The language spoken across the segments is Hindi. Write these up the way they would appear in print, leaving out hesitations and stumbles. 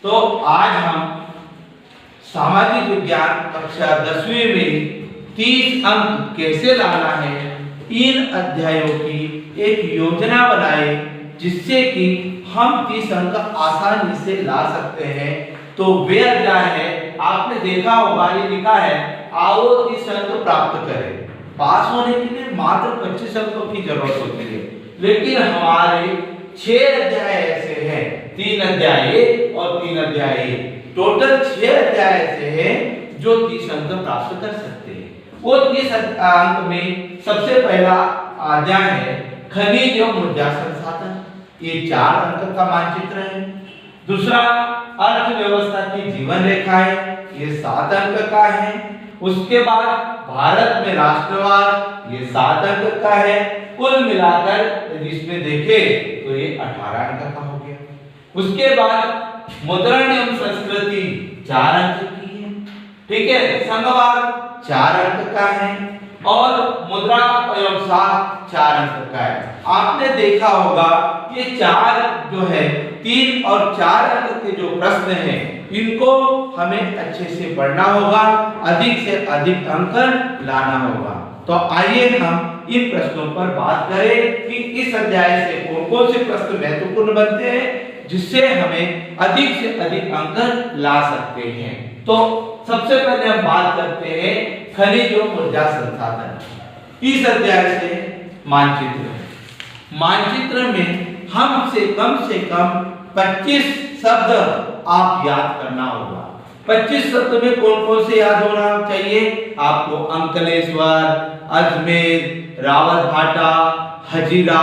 तो आज हम सामाजिक विज्ञान कक्षा 10वीं में 30 अंक कैसे लाना है, इन अध्यायों की एक योजना बनाए जिससे कि हम 30 अंक आसानी से ला सकते हैं। तो वे अध्याय है, आपने देखा होगा ये लिखा है आओ 30 अंक प्राप्त करें। पास होने के लिए मात्र 25 अंकों की जरूरत होती है, लेकिन हमारे 6 अध्याय ऐसे हैं, 3 अध्याय और 3 अध्याय, टोटल 6 अध्याय ऐसे हैं जो 30 अंक प्राप्त कर सकते हैं। वो 30 अंक में सबसे पहला अध्याय है खनिज एवं ऊर्जा संसाधन, ये 4 अंक का मानचित्र है। दूसरा अर्थव्यवस्था की जीवन रेखा है, ये 7 अंक का है। उसके बाद भारत में राष्ट्रवाद, ये 7 अंक का है। कुल मिलाकर इसमें देखे तो ये 18 अंक का हो गया। उसके बाद मुद्रण एवं संस्कृति 4 अंक की है, ठीक है। संघवाद 4 अंक का है और मुद्रा एवं साख 4 अंक का है। आपने देखा होगा ये 4 जो है 3 और 4 अंक के जो प्रश्न हैं इनको हमें अच्छे से पढ़ना होगा, अधिक से अधिक अंक लाना होगा। तो आइए हम इन प्रश्नों पर बात करें कि इस अध्याय से कौन-कौन से प्रश्न महत्वपूर्ण बनते हैं जिससे हमें अधिक से अधिक अंक ला सकते हैं। तो सबसे पहले हम बात करते हैं खनिज एवं ऊर्जा संसाधन। इस अध्याय से मानचित्र में हमसे कम 25 शब्द आप याद करना होगा। 25 शब्द में कौन-कौन से याद होना चाहिए आपको? अंकलेश्वर, अजमेर, रावतभाटा, हजीरा,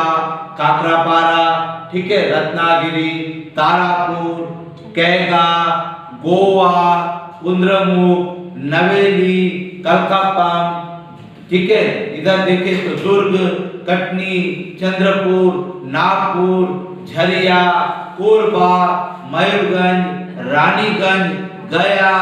काकरापारा, ठीक है, रत्नागिरी, तारापुर, कैगा, गोवा, कुंद्रमुख, नवेली, कलकापम, ठीक है। इधर देखें तो दुर्ग, कटनी, चंद्रपुर, नागपुर, झरिया, कोरबा, मयूरगंज, रानीगंज, गया,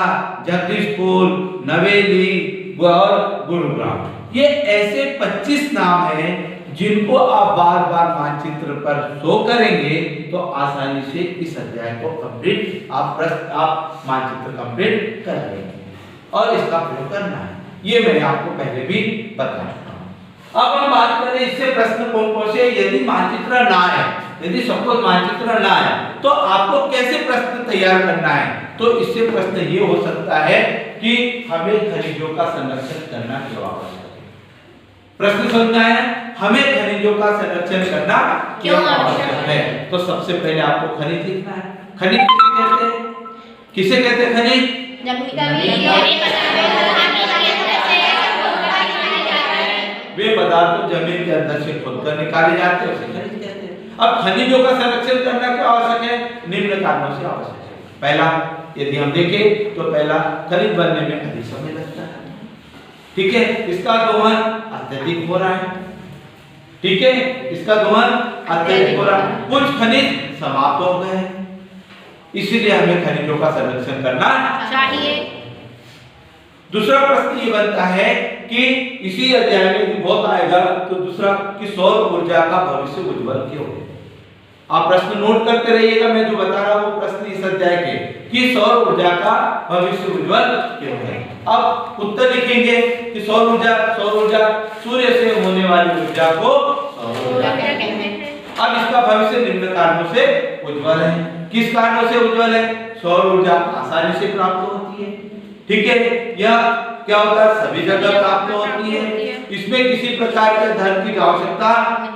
जगदीशपुर, नवेली और गुरुग्राम। ये ऐसे 25 नाम हैं जिनको आप बार-बार मानचित्र पर शो करेंगे तो आसानी से इस अध्याय को कंप्लीट आप मानचित्र कंप्लीट कर लेंगे और इसका प्रयोग करना है, ये मैंने आपको पहले भी बताया। अब हम बात करें इससे प्रश्न कौन-कौन से, यदि मानचित्र ना है, यदि सबको मानचित्र ना है तो आपको कैसे प्रश्न तैयार करना है? तो इससे प्रश्न ये हो सकता है कि हमें खनिजों का संरक्षण करना क्यों आवश्यक है। प्रश्न समझना है, हमें खनिजों का संरक्षण करना क्यों आवश्यक है। तो सबसे पहले आपको खनिज लिखना है। खनिज किसे कहते हैं? किसे कहते हैं खनिज? वे पदार्थ जमीन के अंदर से खोदकर निकाले जाते हैं, उसे खनिज कहते हैं। अब खनिजों का संरक्षण करना क्यों आवश्यक है? निम्न कारणों से आवश्यक है। पहला, यदि हम देखें तो पहला, खनिज बनने में अधिक समय लगता है, ठीक है। इसका दोहन अत्यधिक हो रहा है, ठीक है, इसका दोहन अत्यधिक हो रहा है। कुछ खनिज समाप्त हो गए हैं, इसीलिए हमें खनिजों का संरक्षण करना चाहिए। दूसरा प्रश्न ये बनता है कि इसी अध्याय में बहुत आएगा, तो दूसरा कि सौर ऊर्जा का भविष्य उज्जवल क्यों है। आप प्रश्न नोट करते रहिएगा, मैं जो बता रहा हूं वो प्रश्न इस अध्याय के कि सौर ऊर्जा का भविष्य उज्जवल क्यों है। अब उत्तर लिखेंगे कि सौर ऊर्जा सूर्य से होने वाली ऊर्जा को सौर ऊर्जा कहते हैं। अब इसका भविष्य निम्न कारणों से उज्जवल है। किस कारणों से उज्जवल है? सौर ऊर्जा आसानी से प्राप्त होती है, ठीक है। यह क्या होता है? सभी जगह प्राप्त होती है। इसमें किसी प्रकार के धन की आवश्यकता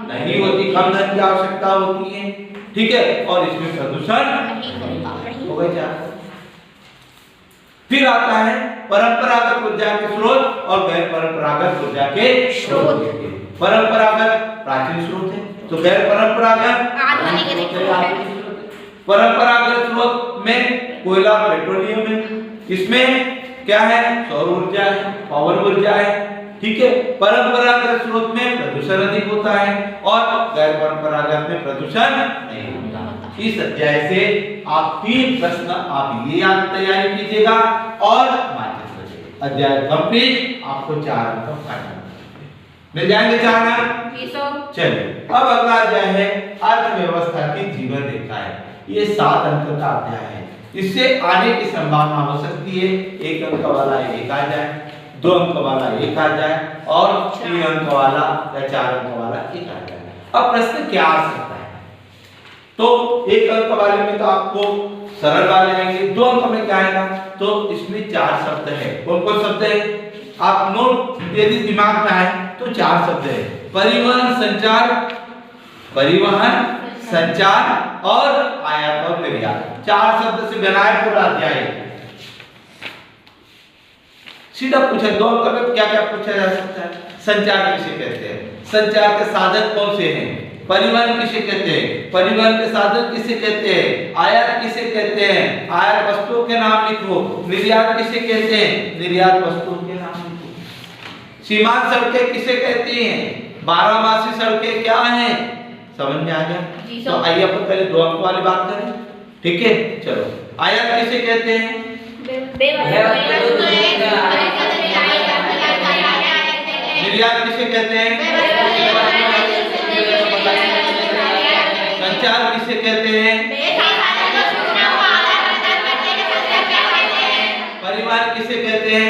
नहीं होती, कम धन की आवश्यकता होती है, ठीक है। और इसमें प्रदूषण हो गया। फिर आता है परंपरागत ऊर्जा के स्रोत और गैर परंपरागत ऊर्जा के स्रोत। परंपरागत प्राचीन स्रोत है, तो गैर परंपरागत आधुनिक। परंपरागत स्रोत में कोयला, पेट्रोलियम है, इसमें क्या है? सौर ऊर्जा है, पवन ऊर्जा है, ठीक है। परंपरागत स्रोत में प्रदूषण अधिक होता है और गैर परंपरागत में प्रदूषण नहीं होता। इस अध्याय से आप 3 प्रश्न आप ये याद तैयारी कीजिएगा और मानचित्र अध्याय कंप्लीट, आपको 4 अंक फाइनल मिल जाएंगे। 4 अंक। चलिए अब अगला अध्याय है अर्थव्यवस्था की जीवन रेखा है, ये 7 अंक का अध्याय है। इससे आने की संभावना हो सकती है 1 अंक वाला 1 आ जाए, 2 अंक वाला 1 आ जाए और 3 अंक वाला या 4 अंक वाला 1 आ जाए। अब प्रश्न क्या आ सकता है? तो 1 अंक वाले में तो आपको सरल वाले आएंगे, 2 अंक में क्या आएगा? तो इसमें 4 शब्द है। कौन कौन शब्द है? आप नोट यदि दिमाग में आए तो 4 शब्द है, परिवहन, संचार, परिवहन, संचार और आयात और निर्यात। 4 शब्द से बना है पूरा अध्याय। सीधा पूछा 2 अंक में क्या क्या पूछा जा सकता है? संचार किसे कहते हैं? संचार के साधन कौन से हैं? परिवहन किसे कहते हैं? परिवहन के साधन किसे कहते हैं? आयात किसे कहते हैं? आयात वस्तुओं के नाम लिखो। निर्यात किसे कहते हैं? निर्यात वस्तुओं के नाम लिखो। सीमांत सड़कें किसे कहती हैं? 12मासी सड़कें क्या हैं? समझ में आ गया? तो आइए अपन पहले 2 अंक वाली बात करें, ठीक है? चलो, आयात किसे कहते हैं? निर्यात किसे कहते हैं? संचार किसे कहते हैं? परिवहन किसे कहते हैं?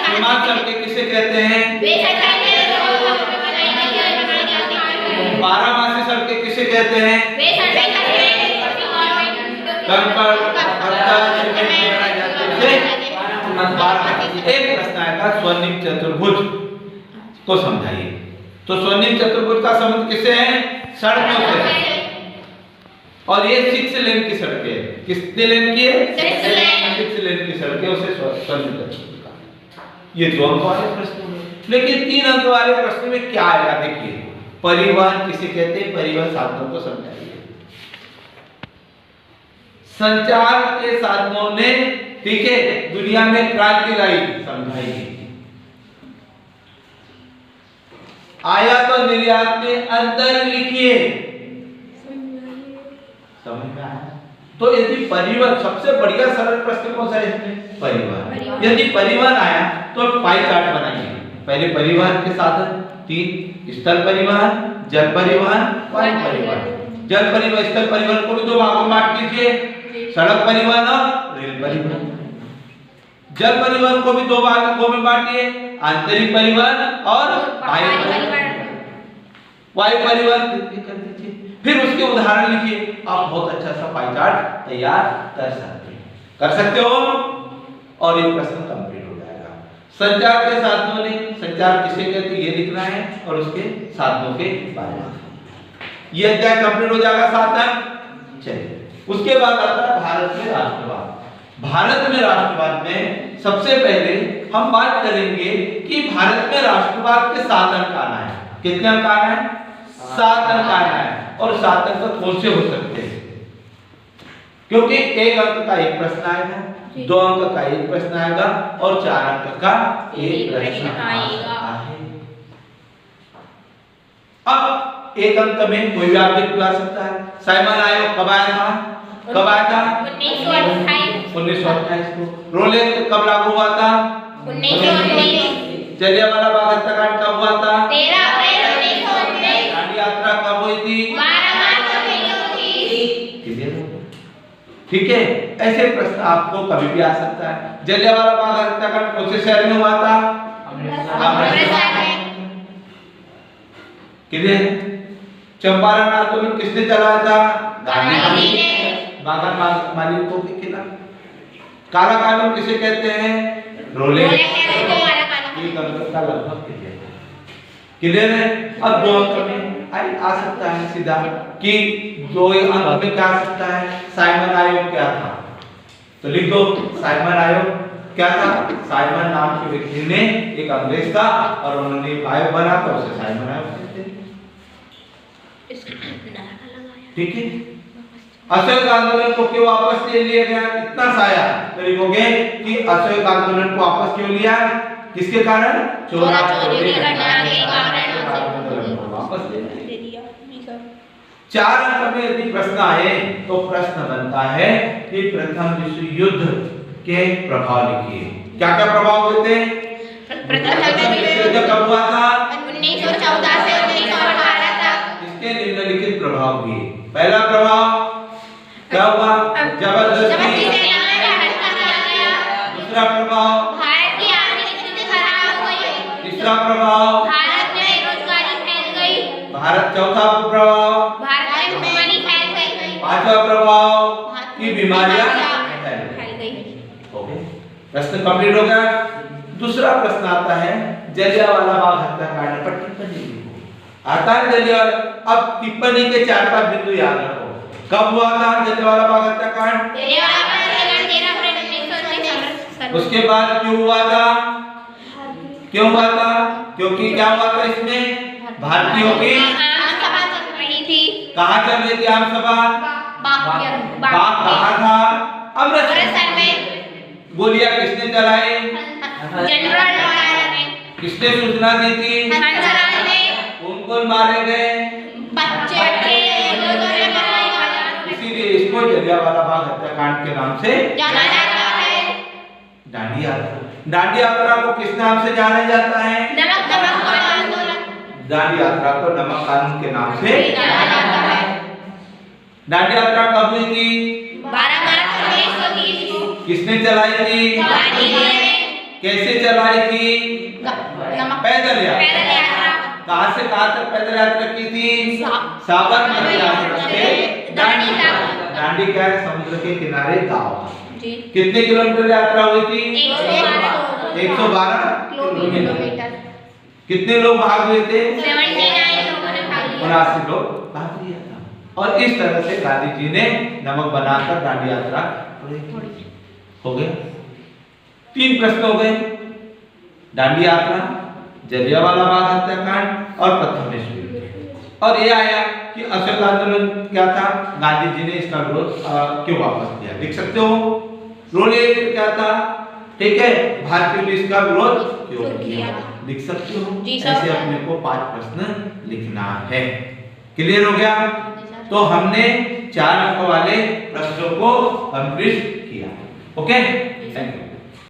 सीमांत सड़कें किसे कहते हैं? 12मासी सड़कें किसे कहते हैं? कंकड़, पत्थर, सीमेंट से बनाए जाते हैं। एक प्रश्न आएगा स्वर्णिम चतुर्भुज को समझाइए। तो स्वर्णिम चतुर्भुज का संबंध किससे है? सड़कों से। और ये 6 लेन की सड़कें है। कितने लेन की है? 6 लेन की सड़कें, उसे स्वर्णिम चतुर्भुज का। ये 2 अंक वाले प्रश्न में। लेकिन 3 अंक वाले प्रश्न में क्या आएगा? देखिए, परिवहन किसे कहते हैं? परिवहन साधनों को समझाइए। संचार के साधनों ने, ठीक है, दुनिया में क्रांति लाई, समझाइए। आयात और निर्यात में अंतर लिखिए, समझ में आया? तो यदि परिवहन, सबसे बढ़िया सरल प्रश्न कौन सा है इसमें? परिवहन। यदि परिवहन आया तो पाई चार्ट बनाइए। पहले परिवहन के साधन 3, स्थल परिवहन, जल परिवहन, वायु परिवहन। जल परिवहन, स्थल परिवहन को भी 2 भागों में बांट दीजिए, सड़क परिवहन और रेल परिवहन। जल परिवहन को भी 2 भागों में बांटिए, आंतरिक परिवहन और वायु परिवहन। वायु परिवहन कर दीजिए। फिर उसके उदाहरण लिखिए। आप बहुत अच्छा सा पाई चार्ट तैयार कर सकते हो और ये प्रश्न कंप्लीट हो जाएगा। संचार के साधनों ने, संचार किसे कहते हैं ये लिखना है और उसके साधनों के बारे में। ये अध्याय कंप्लीट हो जाएगा 7 अंक। चलिए, उसके बाद आता है भारत में राष्ट्रवाद। भारत में राष्ट्रवाद में सबसे पहले हम बात करेंगे कि भारत में राष्ट्रवाद के 7 अंक आना है। कितने अंक आना है? 7 अंक आना है। और 7 अंक कौन से हो सकते हैं? क्योंकि 1 अंक का 1 प्रश्न आएगा, 2 अंक का 1 प्रश्न आएगा और 4 अंक का 1 प्रश्न आएगा। अब 1 अंक में कोई भी ऑब्जेक्ट ला सकता है। साइमन आयोग कब आया था? 1928 को। रोल एक्ट कब लागू हुआ था? 1919। जलियांवाला बाग हत्याकांड कब हुआ था? 13 अप्रैल 1919। दांडी यात्रा कब हुई थी? 12 मार्च 1930। ठीक है, ऐसे प्रश्न आपको कभी भी आ सकता है। जलियांवाला बाग हत्याकांड कौन से शहर में हुआ था? अमृतसर में। क्लियर? चंपारण आंदोलन किसने चलाया था? गांधी ने। बागा मालिकों के खिलाफ। काला कानून किसे कहते हैं? रोलेक्स को काला कानून। ये कलकत्ता लगभग क्लियर है। अब 2 अंक में आ सकता है सीधा कि 2 अंक में क्या आ सकता है? साइमन आयोग क्या था? तो लिख दो, साइमन आयोग क्या था? साइमन नाम के व्यक्ति ने, एक अंग्रेज था और उन्होंने आयोग बना था, उसे साइमन आयोग कहते हैं। ठीक है। असहयोग आंदोलन को क्यों वापस ले लिया गया? इतना साया तो लिखोगे कि असहयोग आंदोलन को वापस क्यों लिया? किसके कारण? चोरी करने के कारण वापस ले लिया। 4 अंक में यदि प्रश्न आए तो प्रश्न बनता है कि प्रथम विश्व युद्ध के प्रभाव लिखिए। क्या क्या प्रभाव होते हैं? प्रथम विश्व युद्ध कब हुआ था? 1914 से 1918 तक। इसके निम्नलिखित प्रभाव हुए। पहला प्रभाव क्या हुआ? जबरदस्ती। दूसरा प्रभाव भारत की आर्थिक स्थिति खराब हो गई। तीसरा प्रभाव भारत में बेरोजगारी फैल गई। भारत। चौथा प्रभाव भारत में भुखमरी फैल गई। पांचवा प्रभाव की बीमारियां फैल गई। ओके, प्रश्न कंप्लीट हो गया। दूसरा प्रश्न आता है जलियांवाला बाग हत्याकांड पर टिप्पणी लिखो। आता है जलियांवाला। अब टिप्पणी के 4-5 बिंदु याद रखो। कब हुआ था जलियांवाला बाग हत्याकांड? उसके बाद क्यों हुआ था? क्यों हुआ था? क्योंकि क्या हुआ था इसमें? भारतीयों की आम सभा चल रही थी। कहाँ चल रही थी आम सभा? बाग कहाँ था? अमृतसर में। गोलियां किसने चलाई? जनरल डोनाल्ड ने। किसने सूचना दी थी? हंसराज ने। कौन मारे गए? बच्चे लोगों ने बनाई। इसीलिए इसको जलियांवाला बाग हत्याकांड के नाम से जाना जाता है। दांडी यात्रा। दांडी यात्रा को किस नाम से जाना जाता है? नमक आंदोलन। दांडी यात्रा को नमक कानून के नाम से जाना जाता है। दांडी यात्रा कब हुई थी? 12 मार्च 1930 को। किसने चलाई थी? गांधी जी ने। कैसे चलाई थी? पैदल यात्रा। कहाँ से कहाँ तक पैदल यात्रा की थी? साबरमती आश्रम से दांडी तक। दांडी क्या है? समुद्र के किनारे गांव। कितने किलोमीटर यात्रा हुई थी? 112 किलोमीटर। कितने लोग भाग हुए थे? 79 लोगों ने भाग लिया। 79 लोग भाग लिया था। और इस तरह से गांधी जी ने नमक बनाकर दांडी यात्रा हो गया। 3 प्रश्न हो गए। दांडी यात्रा, जलियांवाला बाग हत्याकांड और प्रथम विश्व युद्ध। और ये आया कि अशोक आंदोलन क्या था? गांधी जी ने इसका विरोध क्यों वापस किया? लिख सकते हो। रोल क्या था? ठीक है, भारतीय ने इसका विरोध क्यों किया? लिख सकते हो। ऐसे अपने को 5 प्रश्न लिखना है। क्लियर हो गया? तो हमने 4 अंक वाले प्रश्नों को कंप्लीट किया। Okay, thank you.